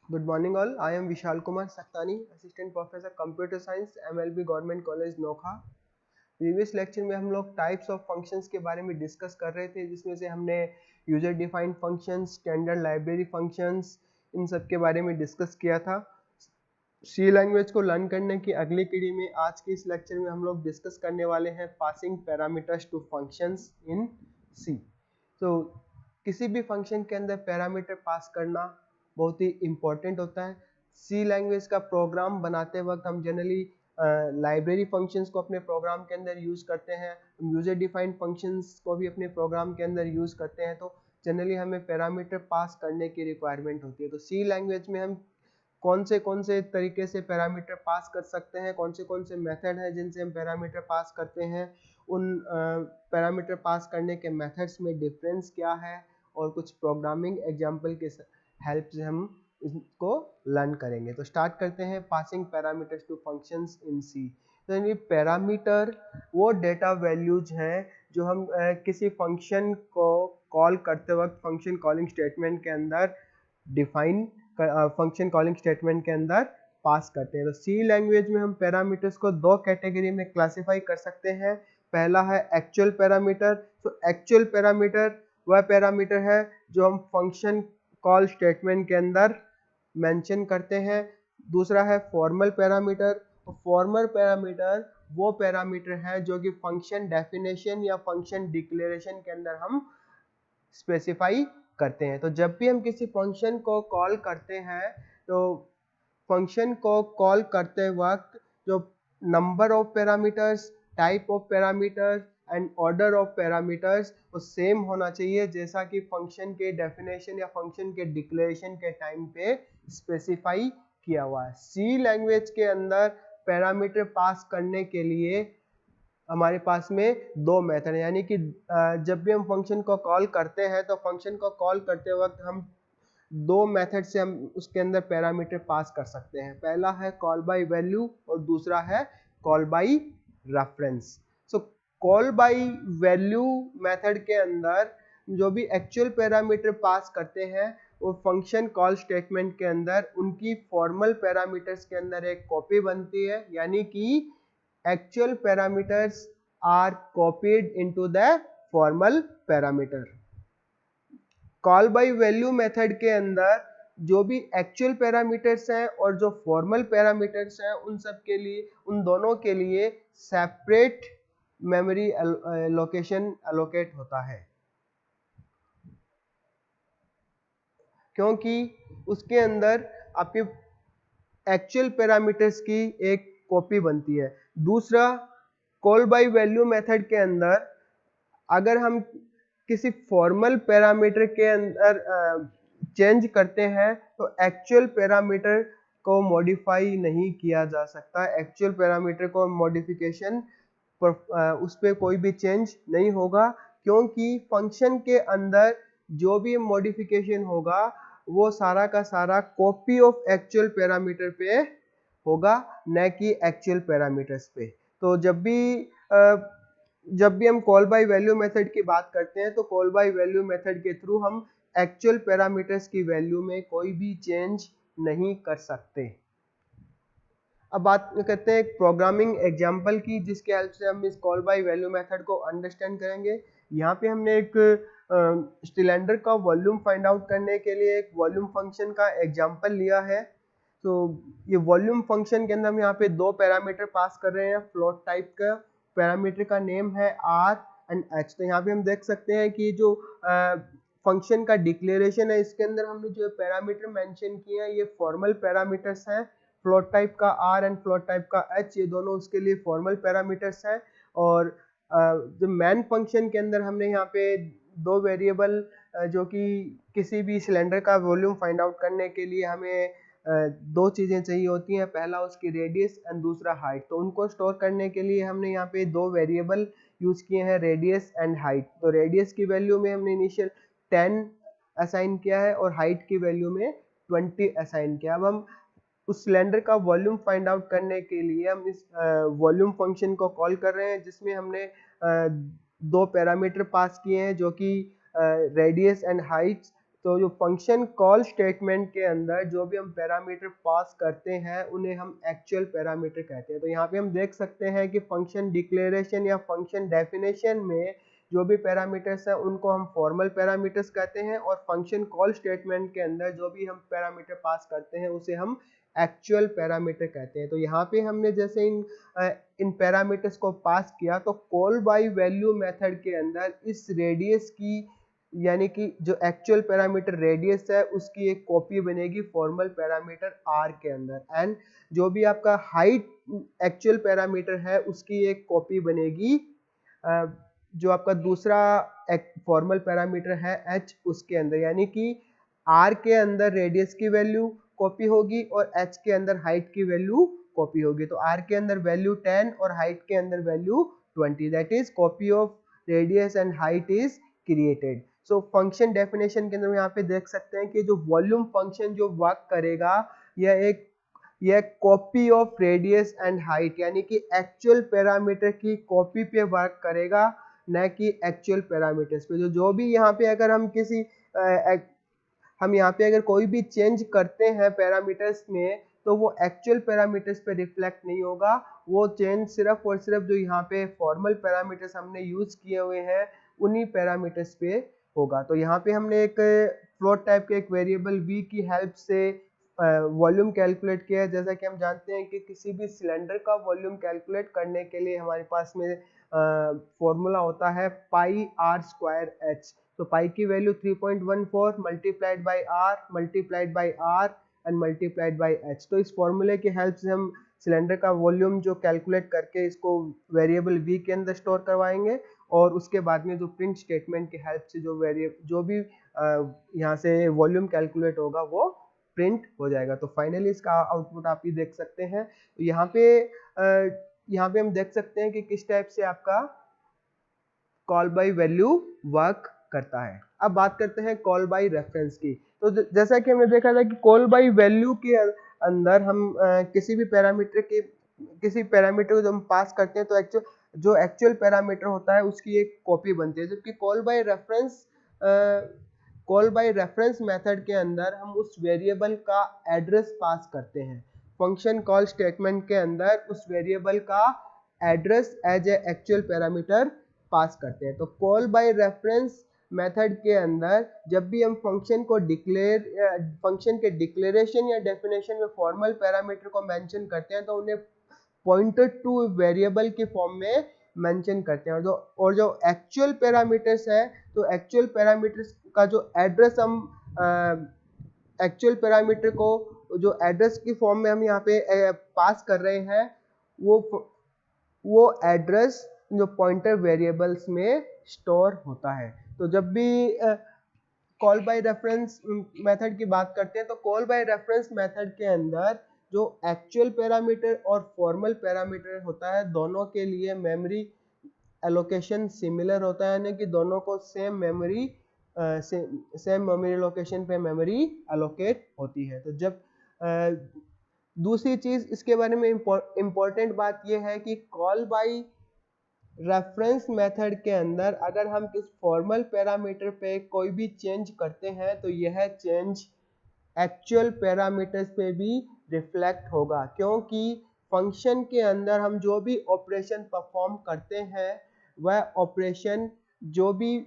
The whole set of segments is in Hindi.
Good morning all. I am Vishal Kumar Saktani, Assistant Professor Computer Science, MLB Government College Nokha. Previous lecture में हम लोग टाइप्स ऑफ फंक्शंस के बारे में डिस्कस कर रहे थे, जिसमें से हमने user defined functions, standard library functions, इन सब के बारे में डिस्कस किया था। सी लैंग्वेज को लर्न करने की अगली कड़ी में आज के इस लेक्चर में हम लोग डिस्कस करने वाले हैं passing parameters to functions in C. तो किसी भी फंक्शन के अंदर पैरामीटर पास करना बहुत ही इम्पोर्टेंट होता है। सी लैंग्वेज का प्रोग्राम बनाते वक्त हम जनरली लाइब्रेरी फंक्शंस को अपने प्रोग्राम के अंदर यूज करते हैं, यूजर डिफाइंड फंक्शंस को भी अपने प्रोग्राम के अंदर यूज करते हैं। तो जनरली हमें पैरामीटर पास करने की रिक्वायरमेंट होती है। तो सी लैंग्वेज में हम कौन से तरीके से पैरामीटर पास कर सकते हैं, कौन से मेथड हैं जिनसे हम पैरामीटर पास करते हैं, उन पैरामीटर पास करने के मेथड्स में डिफरेंस क्या है, और कुछ प्रोग्रामिंग एग्जांपल के हेल्प से हम इसको लर्न करेंगे। तो स्टार्ट करते हैं passing parameters to functions in C. तो ये पैरामीटर वो डेटा वैल्यूज हैं जो हम किसी फंक्शन को कॉल करते वक्त फंक्शन कॉलिंग स्टेटमेंट के अंदर डिफाइन फंक्शन कॉलिंग स्टेटमेंट के अंदर पास करते हैं। तो सी लैंग्वेज में हम पैरामीटर्स को दो कैटेगरी में क्लासिफाई कर सकते हैं। पहला है एक्चुअल पैरामीटर। तो एक्चुअल पैरामीटर वह पैरामीटर है जो हम फंक्शन कॉल स्टेटमेंट के अंदर मेंशन करते हैं। दूसरा है फॉर्मल पैरामीटर। तो फॉर्मल पैरामीटर वो पैरामीटर है जो कि फंक्शन डेफिनेशन या फंक्शन डिक्लेरेशन के अंदर हम स्पेसिफाई करते हैं। तो जब भी हम किसी फंक्शन को कॉल करते हैं, तो फंक्शन को कॉल करते वक्त जो number of parameters, type of parameters and order of parameters वो सेम होना चाहिए जैसा कि फंक्शन के डेफिनेशन या फंक्शन के डिक्लेरेशन के टाइम पे स्पेसिफाई किया हुआ है। सी लैंग्वेज के अंदर पैरामीटर पास करने के लिए हमारे पास में दो मेथड है, यानी कि जब भी हम फंक्शन को कॉल करते हैं तो फंक्शन को कॉल करते वक्त हम दो मेथड से हम उसके अंदर पैरामीटर पास कर सकते हैं। पहला है कॉल बाय वैल्यू और दूसरा है call by reference. So call by value method के अंदर जो भी एक्चुअल पैरामीटर पास करते हैं वो फंक्शन कॉल स्टेटमेंट के अंदर उनकी फॉर्मल पैरामीटर्स के अंदर एक कॉपी बनती है, यानी कि actual parameters are copied into the formal parameter। Call by value method के अंदर जो भी एक्चुअल पैरामीटर्स हैं और जो फॉर्मल पैरामीटर्स हैं उन सब के लिए, उन दोनों के लिए सेपरेट मेमोरी लोकेशन एलोकेट होता है, क्योंकि उसके अंदर आपके एक्चुअल पैरामीटर्स की एक कॉपी बनती है। दूसरा, कॉल बाय वैल्यू मेथड के अंदर अगर हम किसी फॉर्मल पैरामीटर के अंदर चेंज करते हैं तो एक्चुअल पैरामीटर को मॉडिफाई नहीं किया जा सकता। एक्चुअल पैरामीटर को मॉडिफिकेशन पर उस पर कोई भी चेंज नहीं होगा, क्योंकि फंक्शन के अंदर जो भी मॉडिफिकेशन होगा वो सारा का सारा कॉपी ऑफ एक्चुअल पैरामीटर पे होगा, न कि एक्चुअल पैरामीटर्स पे। तो जब भी हम कॉल बाय वैल्यू मेथड की बात करते हैं तो कॉल बाय वैल्यू मेथड के थ्रू हम एक्चुअल पैरामीटर्स की वैल्यू में कोई भी चेंज नहीं कर सकते। अब बात करते हैं एक प्रोग्रामिंग एग्जांपल की, जिसके हेल्प से हम इस कॉल बाय वैल्यू मेथड को अंडरस्टैंड करेंगे। यहाँ पे हमने एक सिलेंडर का वॉल्यूम फाइंड आउट करने के लिए एक वॉल्यूम फंक्शन का एग्जांपल लिया है। तो ये वॉल्यूम फंक्शन के अंदर हम यहाँ पे दो पैरामीटर पास कर रहे हैं फ्लोट टाइप का। पैरामीटर का नेम है r एंड h। तो यहाँ पे हम देख सकते हैं कि जो फंक्शन का डिक्लेरेशन है इसके अंदर हमने जो पैरामीटर मेंशन किए हैं ये फॉर्मल पैरामीटर्स हैं। फ्लोट टाइप का r एंड फ्लोट टाइप का h ये दोनों उसके लिए फॉर्मल पैरामीटर्स हैं। और जो मैन फंक्शन के अंदर हमने यहाँ पे दो वेरिएबल जो कि किसी भी सिलेंडर का वॉल्यूम फाइंड आउट करने के लिए हमें दो चीज़ें चाहिए होती हैं, पहला उसकी रेडियस एंड दूसरा हाइट। तो उनको स्टोर करने के लिए हमने यहाँ पे दो वेरिएबल यूज किए हैं, रेडियस एंड हाइट। तो रेडियस की वैल्यू में हमने इनिशियल 10 असाइन किया है और हाइट की वैल्यू में 20 असाइन किया। अब हम उस सिलेंडर का वॉल्यूम फाइंड आउट करने के लिए हम इस वॉल्यूम फंक्शन को कॉल कर रहे हैं, जिसमें हमने दो पैरामीटर पास किए हैं जो कि रेडियस एंड हाइट तो जो फंक्शन कॉल स्टेटमेंट के अंदर जो भी हम पैरामीटर पास करते हैं उन्हें हम एक्चुअल पैरामीटर कहते हैं। तो यहाँ पे हम देख सकते हैं कि फंक्शन डिक्लेरेशन या फंक्शन डेफिनेशन में जो भी पैरामीटर्स हैं उनको हम फॉर्मल पैरामीटर्स कहते हैं, और फंक्शन कॉल स्टेटमेंट के अंदर जो भी हम पैरामीटर पास करते हैं उसे हम एक्चुअल पैरामीटर कहते हैं। तो यहाँ पे हमने जैसे इन पैरामीटर्स को पास किया, तो कॉल बाय वैल्यू मेथड के अंदर इस रेडियस की, यानी कि जो एक्चुअल पैरामीटर रेडियस है उसकी एक कॉपी बनेगी फॉर्मल पैरामीटर आर के अंदर, एंड जो भी आपका हाइट एक्चुअल पैरामीटर है उसकी एक कॉपी बनेगी जो आपका दूसरा फॉर्मल पैरामीटर है एच उसके अंदर, यानी कि आर के अंदर रेडियस की वैल्यू कॉपी होगी और एच के अंदर हाइट की वैल्यू कॉपी होगी। तो आर के अंदर वैल्यू 10 और हाइट के अंदर value 20, that is copy of radius and height is created. So function definition के अंदर यहाँ पे देख सकते हैं कि जो वॉल्यूम फंक्शन जो वर्क करेगा यह copy of radius and height, यानी कि एक्चुअल पैरामीटर की कॉपी पे वर्क करेगा, न कि एक्चुअल पैरामीटर्स पे। जो भी यहाँ पे अगर हम यहाँ पे अगर कोई भी चेंज करते हैं पैरामीटर्स में तो वो एक्चुअल पैरामीटर्स पे रिफ्लेक्ट नहीं होगा, वो चेंज सिर्फ और सिर्फ जो यहाँ पे फॉर्मल पैरामीटर्स हमने यूज किए हुए हैं उन्हीं पैरामीटर्स पे होगा। तो यहाँ पे हमने एक फ्लोट टाइप के एक वेरिएबल v की हेल्प से वॉल्यूम कैलकुलेट किया है। जैसा कि हम जानते हैं कि किसी भी सिलेंडर का वॉल्यूम कैलकुलेट करने के लिए हमारे पास में फॉर्मूला होता है पाई आर स्क्वायर एच। तो पाई की value 3.14 multiplied by R multiplied by R and multiplied by H. तो इस फॉर्मूले की हेल्प से हम सिलेंडर का वॉल्यूम जो कैलकुलेट करके इसको वेरिएबल v के अंदर स्टोर करवाएंगे, और उसके बाद में जो प्रिंट स्टेटमेंट की हेल्प से जो भी यहाँ से वॉल्यूम कैलकुलेट होगा वो प्रिंट हो जाएगा। तो फाइनली इसका आउटपुट आप ही देख सकते हैं। तो यहाँ पे हम देख सकते हैं कि किस टाइप से आपका कॉल बाय वैल्यू वर्क करता है। अब बात करते हैं कॉल बाय रेफरेंस की। तो जैसा कि हमने देखा था कि कॉल बाय वैल्यू के अंदर हम किसी पैरामीटर को जब हम पास करते हैं तो जो एक्चुअल पैरामीटर होता है उसकी एक कॉपी बनती है, जबकि कॉल बाय रेफरेंस मेथड के अंदर हम उस वेरिएबल का एड्रेस पास करते हैं। फंक्शन कॉल स्टेटमेंट के अंदर उस वेरिएबल का address as a actual parameter pass करते हैं। तो कॉल बाय रेफरेंस मेथड के अंदर जब भी हम फंक्शन के डिक्लेरेशन या डेफिनेशन में फॉर्मल पैरामीटर को मेंशन करते हैं तो उन्हें पॉइंटर टू वेरिएबल के फॉर्म में मेंशन करते हैं, और जो एक्चुअल पैरामीटर्स है तो एक्चुअल पैरामीटर्स का जो एड्रेस हम एक्चुअल पैरामीटर को जो एड्रेस की फॉर्म में हम यहाँ पे पास कर रहे हैं वो एड्रेस जो पॉइंटर वेरिएबल्स में स्टोर होता है। तो जब भी कॉल बाय रेफरेंस मेथड की बात करते हैं तो कॉल बाय रेफरेंस मेथड के अंदर जो एक्चुअल पैरामीटर और फॉर्मल पैरामीटर होता है दोनों के लिए मेमोरी एलोकेशन सिमिलर होता है, यानी कि दोनों को सेम मेमोरी लोकेशन पे मेमोरी एलोकेट होती है। तो जब दूसरी चीज इसके बारे में इम्पोर्टेंट बात यह है कि कॉल बाय रेफरेंस मेथड के अंदर अगर हम किस फॉर्मल पैरामीटर पे कोई भी चेंज करते हैं तो यह चेंज एक्चुअल पैरामीटर्स पे भी रिफ्लेक्ट होगा, क्योंकि फंक्शन के अंदर हम जो भी ऑपरेशन परफॉर्म करते हैं वह ऑपरेशन जो भी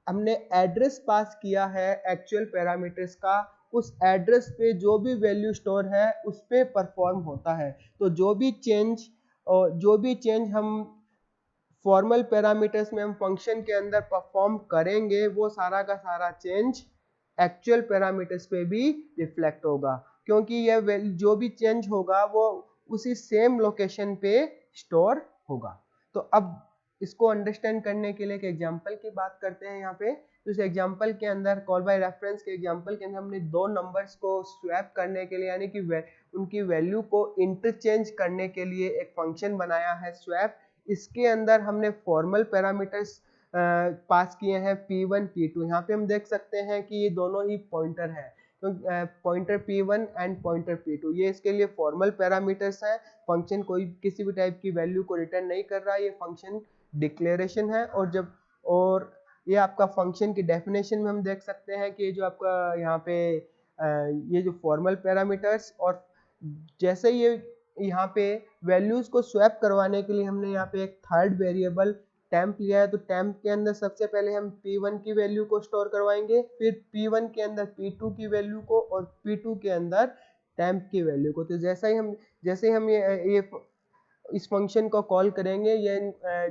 हमने एड्रेस पास किया है एक्चुअल पैरामीटर्स का उस एड्रेस पे जो भी वैल्यू स्टोर है उस पे परफॉर्म होता है। तो जो भी चेंज हम फॉर्मल पैरामीटर्स में हम फंक्शन के अंदर परफॉर्म करेंगे वो सारा का सारा चेंज एक्चुअल पैरामीटर्स पे भी रिफ्लेक्ट होगा, क्योंकि यह जो भी चेंज होगा वो उसी सेम लोकेशन पे स्टोर होगा। तो अब इसको अंडरस्टैंड करने के लिए एक एग्जांपल की बात करते हैं यहाँ पे। तो इस एग्जांपल के अंदर कॉल बाय रेफरेंस के एग्जांपल के अंदर हमने दो नंबर्स को स्वैप करने के लिए, यानी कि उनकी वैल्यू को इंटरचेंज करने के लिए एक फंक्शन बनाया है स्वैप। इसके अंदर हमने फॉर्मल पैरामीटर्स पास किए हैं P1 P2। यहाँ पे हम देख सकते हैं कि ये दोनों ही पॉइंटर है, तो pointer P1 and pointer P2 ये इसके लिए फॉर्मल पैरामीटर्स हैं। फंक्शन कोई किसी भी टाइप की वैल्यू को रिटर्न नहीं कर रहा है, ये फंक्शन डिक्लेरेशन है। और ये आपका फंक्शन की डेफिनेशन में हम देख सकते हैं कि जो आपका यहाँ पे ये जो फॉर्मल पैरामीटर्स, और जैसे ये यहाँ पे वैल्यूज को स्वैप करवाने के लिए हमने यहाँ पे एक थर्ड वेरिएबल टेम्प लिया है। तो टेम्प के अंदर सबसे पहले हम p1 की वैल्यू को स्टोर करवाएंगे, फिर p1 के अंदर p2 की वैल्यू को, और p2 के अंदर टेम्प की वैल्यू को। तो जैसे ही हम ये इस फंक्शन को कॉल करेंगे, ये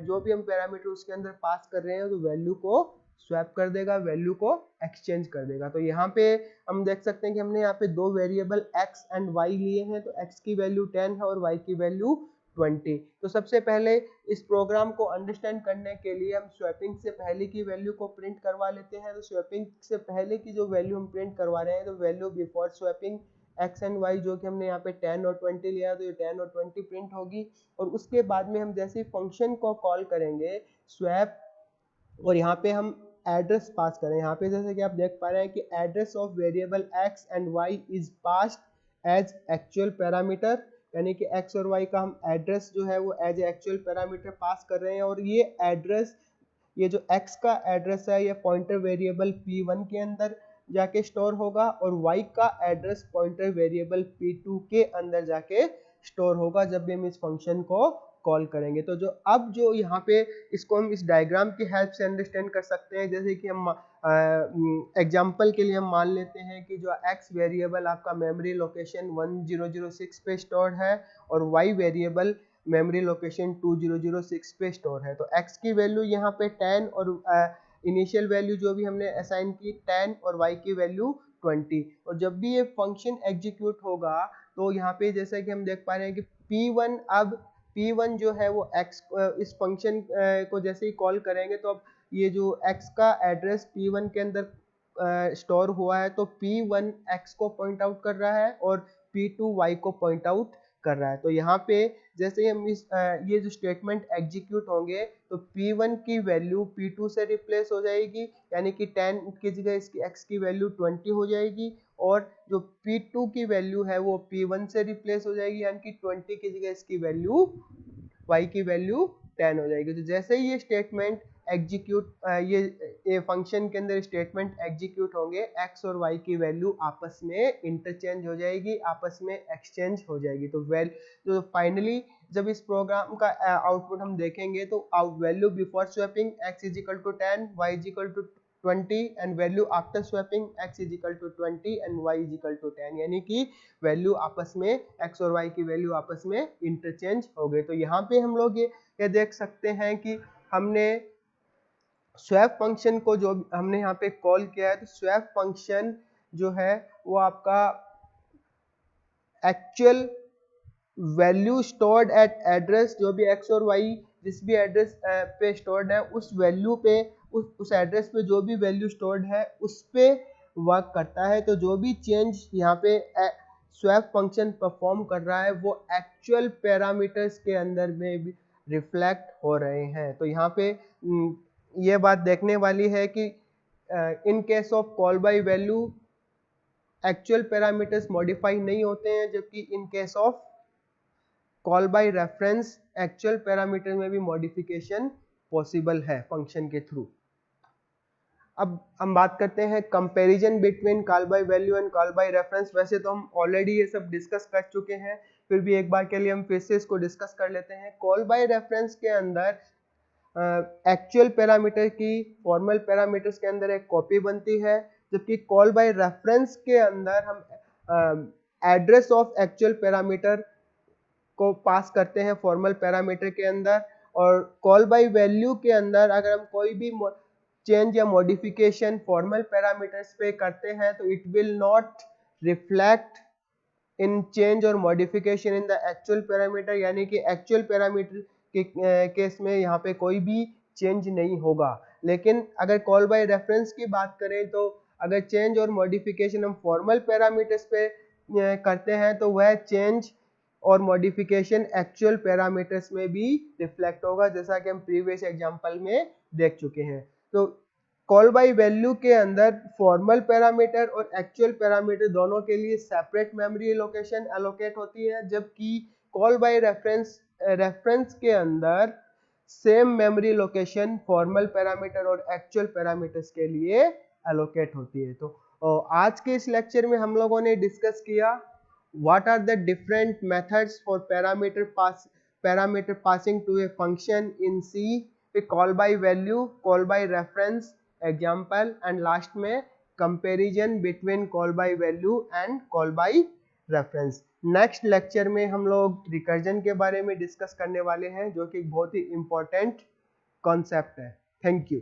जो भी हम पैरामीटर उसके अंदर पास कर रहे हैं तो वैल्यू को स्वैप कर देगा, वैल्यू को एक्सचेंज कर देगा। तो यहाँ पे हम देख सकते हैं कि हमने यहाँ पे दो वेरिएबल x एंड y लिए हैं। तो x की वैल्यू 10 है और y की वैल्यू 20। तो सबसे पहले इस प्रोग्राम को अंडरस्टैंड करने के लिए हम स्वैपिंग से पहले की वैल्यू को प्रिंट करवा लेते हैं। तो स्वैपिंग से पहले की जो वैल्यू हम प्रिंट करवा रहे हैं, तो value before swapping x and y, जो कि हमने यहाँ पे 10 और 20 लिया, तो ये 10 और 20 प्रिंट होगी। और उसके बाद में हम जैसे फंक्शन को कॉल करेंगे स्वैप, और यहाँ पे हम एड्रेस पास करें। यहाँ पे जैसे कि आप देख पा रहे हैं कि address of variable x and y is passed as actual parameter, यानी कि x और y का हम एड्रेस जो है वो एज एक्चुअल पैरामीटर पास कर रहे हैं। और ये एड्रेस, ये जो x का एड्रेस है, ये पॉइंटर वेरिएबल p1 के अंदर जाके स्टोर होगा, और y का एड्रेस पॉइंटर वेरिएबल p2 के अंदर जाके स्टोर होगा जब भी हम इस फंक्शन को कॉल करेंगे। तो जो यहाँ पे इसको हम इस डायग्राम की हेल्प से अंडरस्टैंड कर सकते हैं। जैसे कि हम एग्जांपल के लिए हम मान लेते हैं कि जो x वेरिएबल आपका मेमोरी लोकेशन 1006 पे स्टोर है, और y वेरिएबल मेमोरी लोकेशन 2006 पे स्टोर है। तो x की वैल्यू यहाँ पे 10, और इनिशियल वैल्यू जो भी हमने असाइन की 10, और y की वैल्यू 20। और जब भी ये फंक्शन एग्जीक्यूट होगा, तो यहाँ पे जैसा कि हम देख पा रहे हैं कि p1, अब p1 जो है वो x, इस फंक्शन को जैसे ही कॉल करेंगे, तो अब ये जो x का एड्रेस p1 के अंदर स्टोर हुआ है, तो p1 x को पॉइंट आउट कर रहा है और p2 y को पॉइंट आउट कर रहा है। तो यहाँ पे जैसे ही हम ये जो स्टेटमेंट एग्जीक्यूट होंगे, तो p1 की वैल्यू p2 से रिप्लेस हो जाएगी, यानी कि 10 की जगह इसकी x की वैल्यू 20 हो जाएगी, और जो p2 की वैल्यू है वो p1 से रिप्लेस हो जाएगी, यानी कि 20 की जगह इसकी वैल्यू y की वैल्यू 10 हो जाएगी। तो जैसे ही ये स्टेटमेंट एग्जीक्यूट, ये फंक्शन के अंदर स्टेटमेंट एग्जीक्यूट होंगे, x और y की वैल्यू आपस में इंटरचेंज हो जाएगी, आपस में एक्सचेंज हो जाएगी। तो फाइनली जब इस प्रोग्राम का आउटपुट हम देखेंगे, तो value before swapping x is equal to 10, y is equal to 20, and value after swapping x is equal to 20 and y is equal to 10, यानी कि वैल्यू आपस में, x और y की वैल्यू आपस में इंटरचेंज हो गए। तो यहाँ पे हम लोग ये देख सकते हैं कि हमने स्वैप फंक्शन को जो हमने यहाँ पे कॉल किया है, तो स्वैप फंक्शन जो है वो आपका actual value stored at address, जो भी x और y जिस भी एड्रेस पे स्टोर्ड है, उस वैल्यू पे, उस एड्रेस पे जो भी वैल्यू स्टोर्ड है उस पे वर्क करता है। तो जो भी चेंज यहाँ पे स्वैप फंक्शन परफॉर्म कर रहा है, वो एक्चुअल पैरामीटर्स के अंदर में भी रिफ्लेक्ट हो रहे हैं। तो यहाँ पे ये बात देखने वाली है कि in case of call by value actual parameters modify नहीं होते हैं, जबकि in case of call by reference actual parameter में भी मॉडिफिकेशन पॉसिबल है फंक्शन के थ्रू। अब हम बात करते हैं comparison between call by value and call by reference. वैसे तो हम ऑलरेडी ये सब डिस्कस कर चुके हैं, फिर भी एक बार के लिए हम फिर से इसको डिस्कस कर लेते हैं। कॉल बाय रेफरेंस के अंदर एक्चुअल पैरामीटर की फॉर्मल पैरामीटर्स के अंदर एक कॉपी बनती है, जबकि कॉल बाय रेफरेंस के अंदर हम एड्रेस ऑफ एक्चुअल पैरामीटर को पास करते हैं फॉर्मल पैरामीटर के अंदर। और कॉल बाय वैल्यू के अंदर अगर हम कोई भी चेंज या मॉडिफिकेशन फॉर्मल पैरामीटर्स पे करते हैं, तो it will not reflect in change और modification in the actual parameter, यानी कि एक्चुअल पैरामीटर के केस में यहाँ पे कोई भी चेंज नहीं होगा। लेकिन अगर कॉल बाय रेफरेंस की बात करें, तो अगर चेंज और मॉडिफिकेशन हम फॉर्मल पैरामीटर्स पे करते हैं, तो वह चेंज और मॉडिफिकेशन एक्चुअल पैरामीटर्स में भी रिफ्लेक्ट होगा, जैसा कि हम प्रीवियस एग्जांपल में देख चुके हैं। तो कॉल बाय वैल्यू के अंदर फॉर्मल पैरामीटर और एक्चुअल पैरामीटर दोनों के लिए सेपरेट मेमोरी लोकेशन एलोकेट होती है, जबकि कॉल बाय रेफरेंस के अंदर same memory location formal parameter और एक्चुअल पैरामीटर्स के लिए एलोकेट होती है। तो आज के इस लेक्चर में हम लोगों ने डिस्कस किया what are the different methods for parameter passing to a function in C, call by value, call by reference, example, and last में comparison between call by value and call by reference. Next lecture में हम लोग रिकर्जन के बारे में डिस्कस करने वाले हैं, जो कि एक बहुत ही इंपॉर्टेंट कॉन्सेप्ट है। Thank you.